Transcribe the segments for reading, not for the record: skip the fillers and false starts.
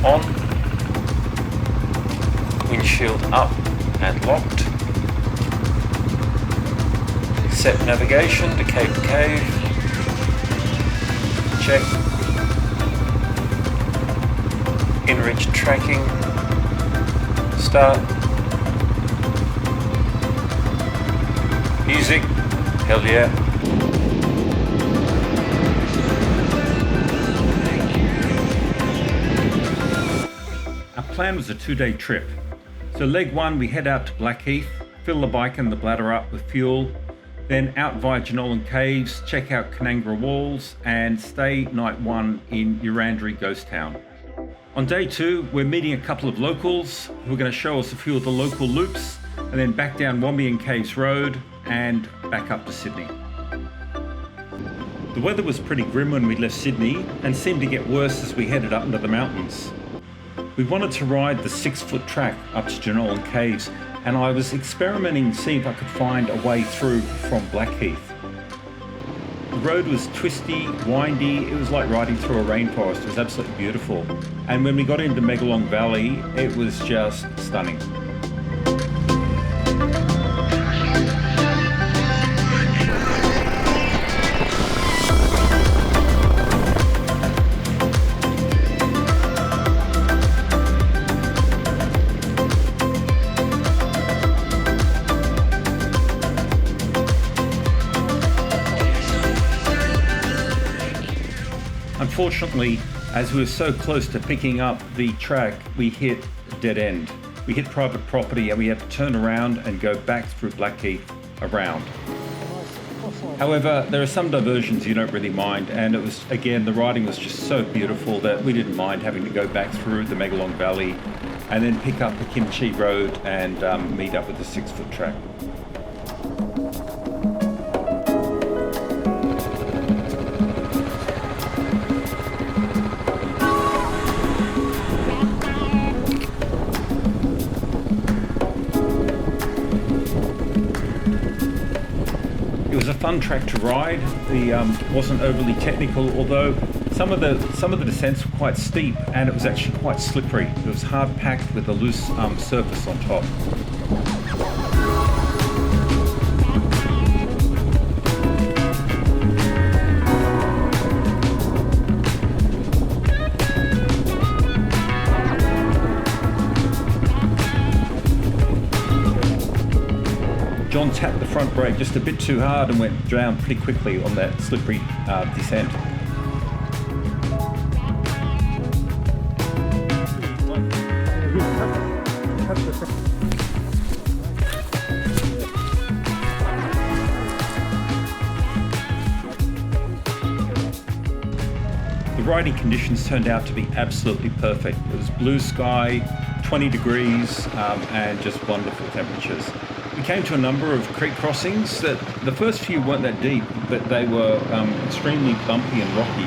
on, windshield up and locked. Set navigation to cave to cave. Check. InReach tracking. Start. Music. Hell yeah. Our plan was a 2-day trip. So leg one, we head out to Blackheath, fill the bike and the bladder up with fuel, then out via Jenolan Caves, check out Canangra Walls, and stay night one in Yerranderie Ghost Town. On day 2, we're meeting a couple of locals who are going to show us a few of the local loops, and then back down Wombian Caves Road and back up to Sydney. The weather was pretty grim when we left Sydney and seemed to get worse as we headed up into the mountains. We wanted to ride the 6-foot track up to Jenolan Caves, and I was experimenting seeing if I could find a way through from Blackheath. The road was twisty, windy, it was like riding through a rainforest. It was absolutely beautiful. And when we got into Megalong Valley, it was just stunning. Unfortunately, as we were so close to picking up the track, we hit a dead end. We hit private property and we had to turn around and go back through Blackheath around. However, there are some diversions you don't really mind, and it was, again, the riding was just so beautiful that we didn't mind having to go back through the Megalong Valley and then pick up the Kimchi Road and meet up with the 6-foot track. It was a fun track to ride. It wasn't overly technical, although some of the descents were quite steep and it was actually quite slippery. It was hard packed with a loose surface on top. John tapped the front brake just a bit too hard and went down pretty quickly on that slippery descent. The riding conditions turned out to be absolutely perfect. It was blue sky, 20 degrees, and just wonderful temperatures. We came to a number of creek crossings that the first few weren't that deep, but they were extremely bumpy and rocky.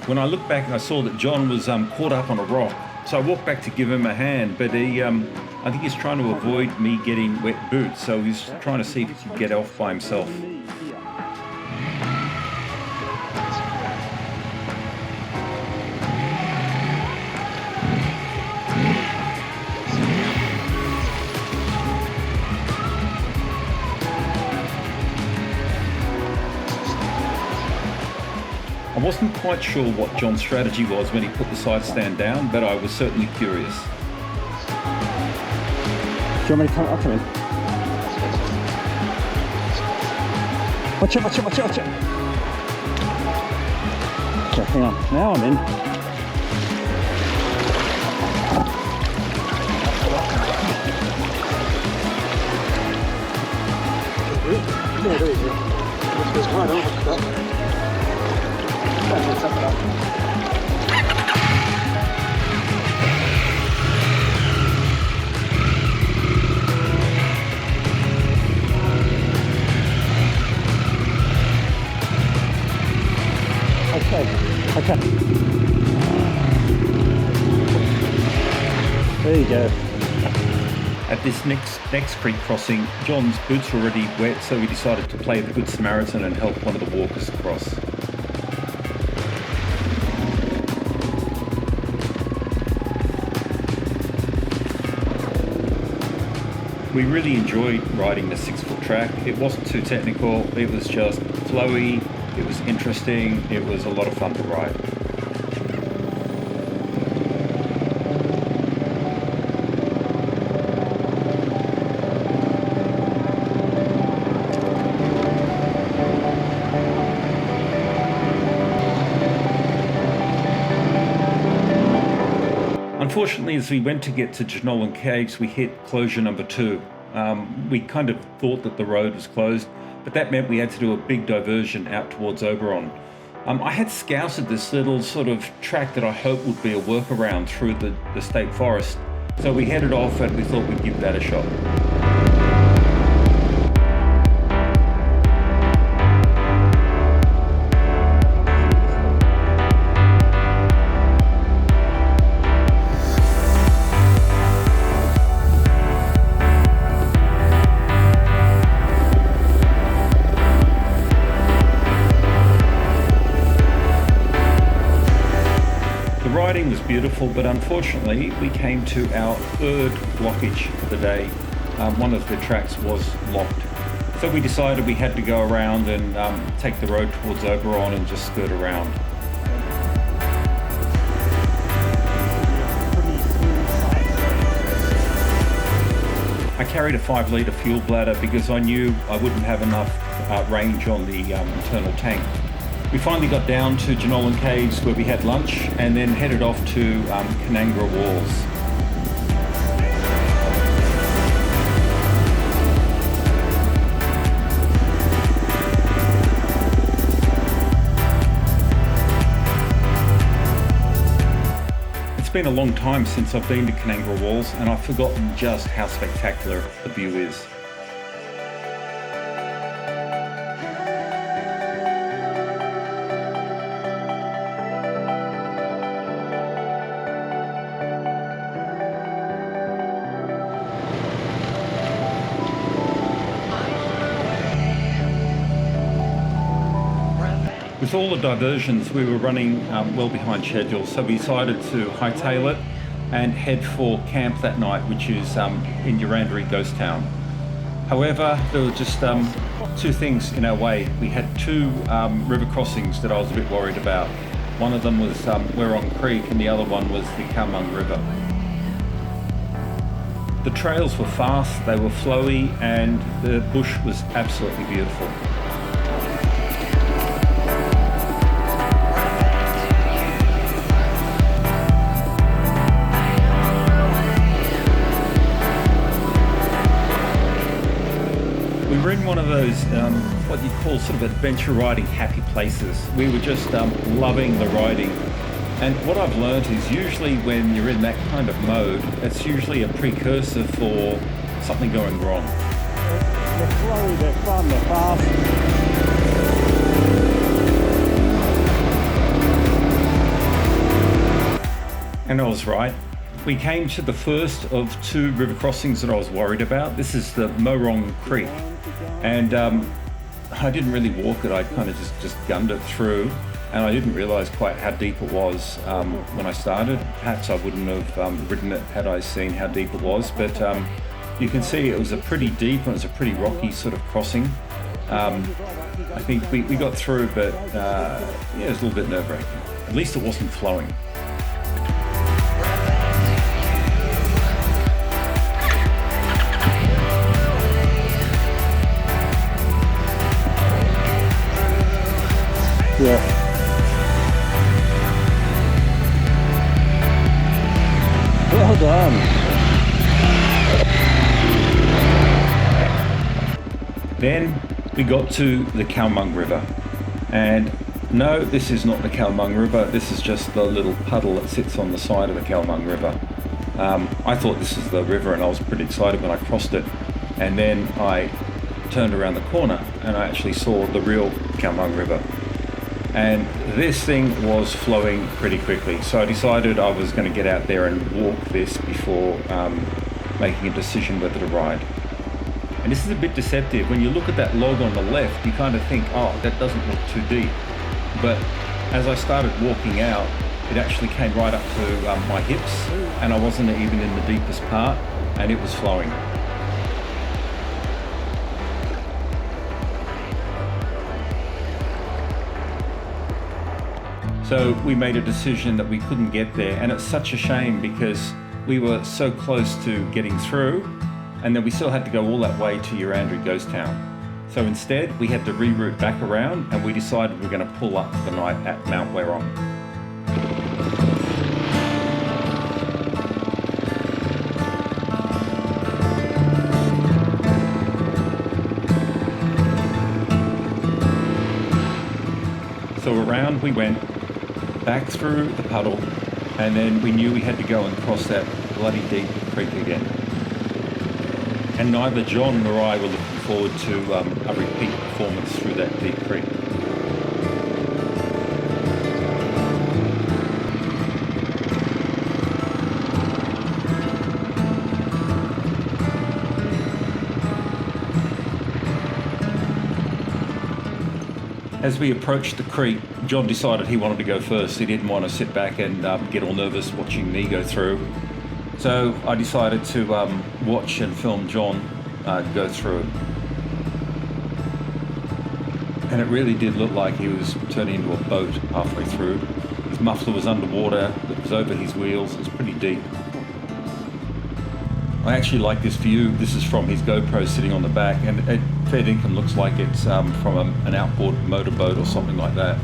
When I looked back, I saw that John was caught up on a rock, so I walked back to give him a hand, but I think he's trying to avoid me getting wet boots, so he's trying to see if he can get off by himself. I wasn't quite sure what John's strategy was when he put the side stand down, but I was certainly curious. Do you want me to come up to me? Watch it, watch it, watch it, watch it. Okay, hang on. Now I'm in. Yeah, there you go. This goes right over to that. Okay. There you go. At this next creek crossing, John's boots were already wet, so we decided to play the Good Samaritan and help one of the walkers across. We really enjoyed riding the 6-foot track. It wasn't too technical, it was just flowy, it was interesting, it was a lot of fun to ride. Unfortunately, as we went to get to Jenolan Caves, we hit closure number 2. We kind of thought that the road was closed, but that meant we had to do a big diversion out towards Oberon. I had scouted this little sort of track that I hoped would be a workaround through the state forest, so we headed off and we thought we'd give that a shot. The riding was beautiful, but unfortunately we came to our third blockage of the day. One of the tracks was locked. So we decided we had to go around and take the road towards Oberon and just skirt around. I carried a 5-litre fuel bladder because I knew I wouldn't have enough range on the internal tank. We finally got down to Jenolan Caves where we had lunch and then headed off to Canangra Walls. It's been a long time since I've been to Canangra Walls and I've forgotten just how spectacular the view is. With all the diversions, we were running well behind schedule, so we decided to hightail it and head for camp that night, which is in Yerranderie Ghost Town. However, there were just 2 things in our way. We had 2 river crossings that I was a bit worried about. One of them was Yerranderie Creek and the other one was the Calmung River. The trails were fast, they were flowy, and the bush was absolutely beautiful. We were in one of those, what you call sort of adventure riding happy places. We were just loving the riding. And what I've learned is usually when you're in that kind of mode, it's usually a precursor for something going wrong. They're flowy, they're fun, they're fast. And I was right. We came to the first of 2 river crossings that I was worried about. This is the Yerranderie Creek. And I didn't really walk it, I kind of just gunned it through. And I didn't realise quite how deep it was when I started. Perhaps I wouldn't have ridden it had I seen how deep it was. But you can see it was a pretty deep and it was a pretty rocky sort of crossing. I think we got through, but yeah, it was a little bit nerve-wracking. At least it wasn't flowing. Yeah. Well done. Then we got to the Calmung River. And no, this is not the Calmung River. This is just the little puddle that sits on the side of the Calmung River. I thought this was the river and I was pretty excited when I crossed it. And then I turned around the corner and I actually saw the real Calmung River. And this thing was flowing pretty quickly. So I decided I was going to get out there and walk this before making a decision whether to ride. And this is a bit deceptive. When you look at that log on the left, you kind of think, oh, that doesn't look too deep. But as I started walking out, it actually came right up to my hips, and I wasn't even in the deepest part, and it was flowing. So we made a decision that we couldn't get there, and it's such a shame because we were so close to getting through, and then we still had to go all that way to Yerranderie Ghost Town. So instead, we had to reroute back around, and we decided we're going to pull up for the night at Mount Werrong. So around we went, back through the puddle, and then we knew we had to go and cross that bloody deep creek again. And neither John nor I were looking forward to a repeat performance through that deep creek. As we approached the creek, John decided he wanted to go first. He didn't want to sit back and get all nervous watching me go through. So I decided to watch and film John go through it. And it really did look like he was turning into a boat halfway through. His muffler was underwater, it was over his wheels, it was pretty deep. I actually like this view. This is from his GoPro sitting on the back, and it fair dinkum looks like it's from an outboard motorboat or something like that.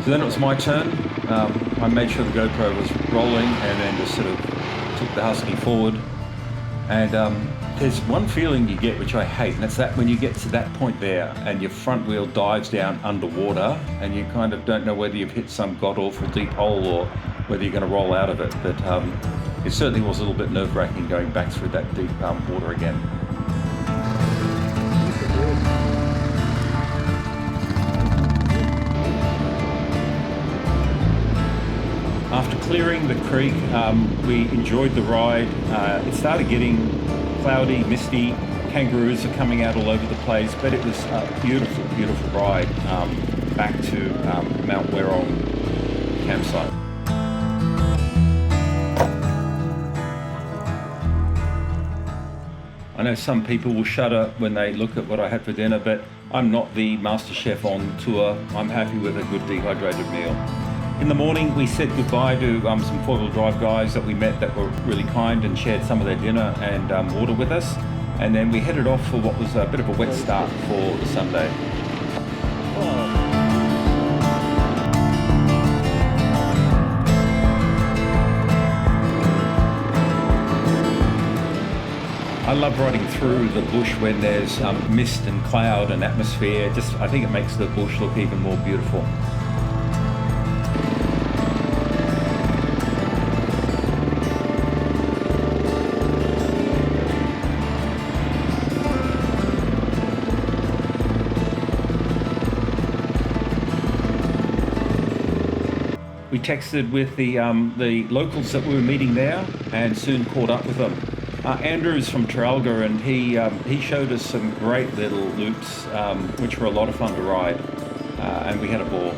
So then it was my turn. I made sure the GoPro was rolling and then just sort of took the Husky forward. And there's one feeling you get which I hate, and that's that when you get to that point there and your front wheel dives down underwater and you kind of don't know whether you've hit some god-awful deep hole or whether you're going to roll out of it. But it certainly was a little bit nerve-wracking going back through that deep water again. After clearing the creek, we enjoyed the ride. It started getting cloudy, misty. Kangaroos are coming out all over the place, but it was a beautiful, beautiful ride back to Mount Werrong campsite. I know some people will shudder when they look at what I had for dinner, but I'm not the master chef on tour. I'm happy with a good dehydrated meal. In the morning, we said goodbye to some four-wheel drive guys that we met that were really kind and shared some of their dinner and water with us. And then we headed off for what was a bit of a wet start for the Sunday. I love riding through the bush when there's mist and cloud and atmosphere. I think it makes the bush look even more beautiful. We texted with the locals that we were meeting there and soon caught up with them. Andrew's from Traralgon, and he showed us some great little loops which were a lot of fun to ride, and we had a ball.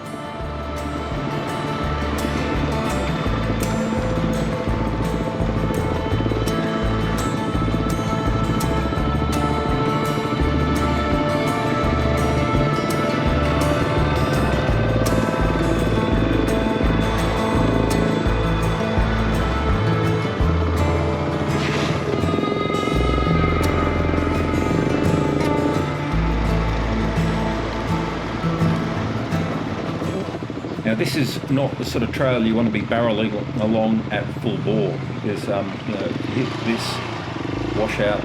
Now this is not the sort of trail you want to be barreling along at full bore, because to hit this washout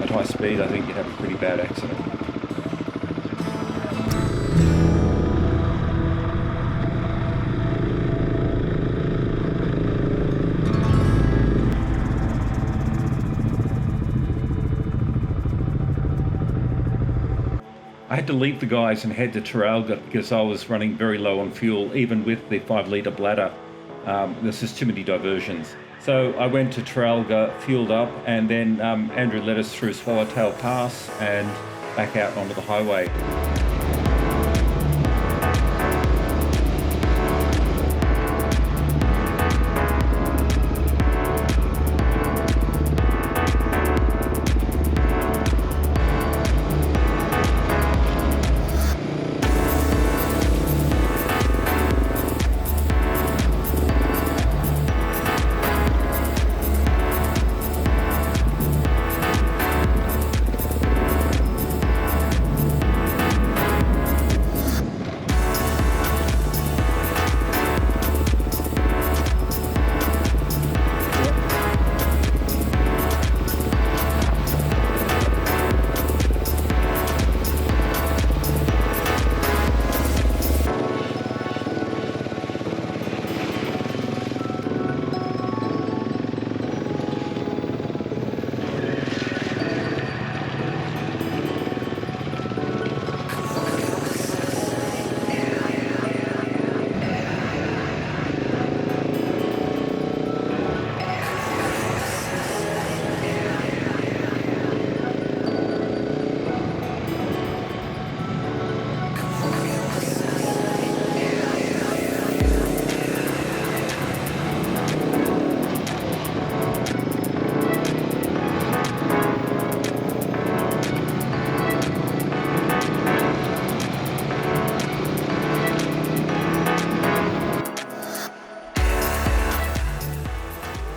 at high speed, I think you'd have a pretty bad accident. I had to leave the guys and head to Trafalgar because I was running very low on fuel, even with the 5-litre bladder. There's just too many diversions. So I went to Trafalgar, fueled up, and then Andrew led us through Swallowtail Pass and back out onto the highway.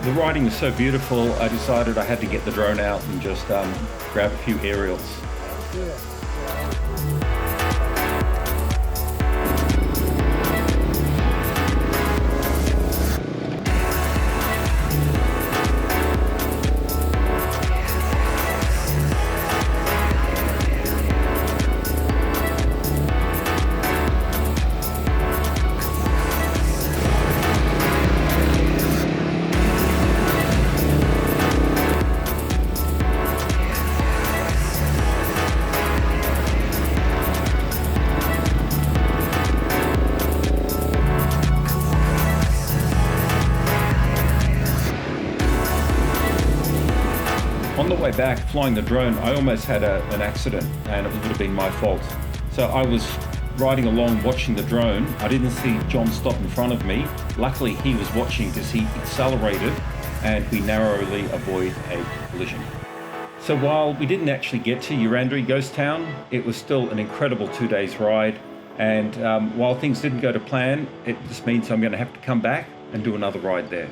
The riding was so beautiful, I decided I had to get the drone out and just grab a few aerials. On the way back, flying the drone, I almost had an accident, and it would have been my fault. So I was riding along watching the drone. I didn't see John stop in front of me. Luckily, he was watching because he accelerated, and we narrowly avoided a collision. So while we didn't actually get to Yerranderie Ghost Town, it was still an incredible 2 days ride. And while things didn't go to plan, it just means I'm going to have to come back and do another ride there.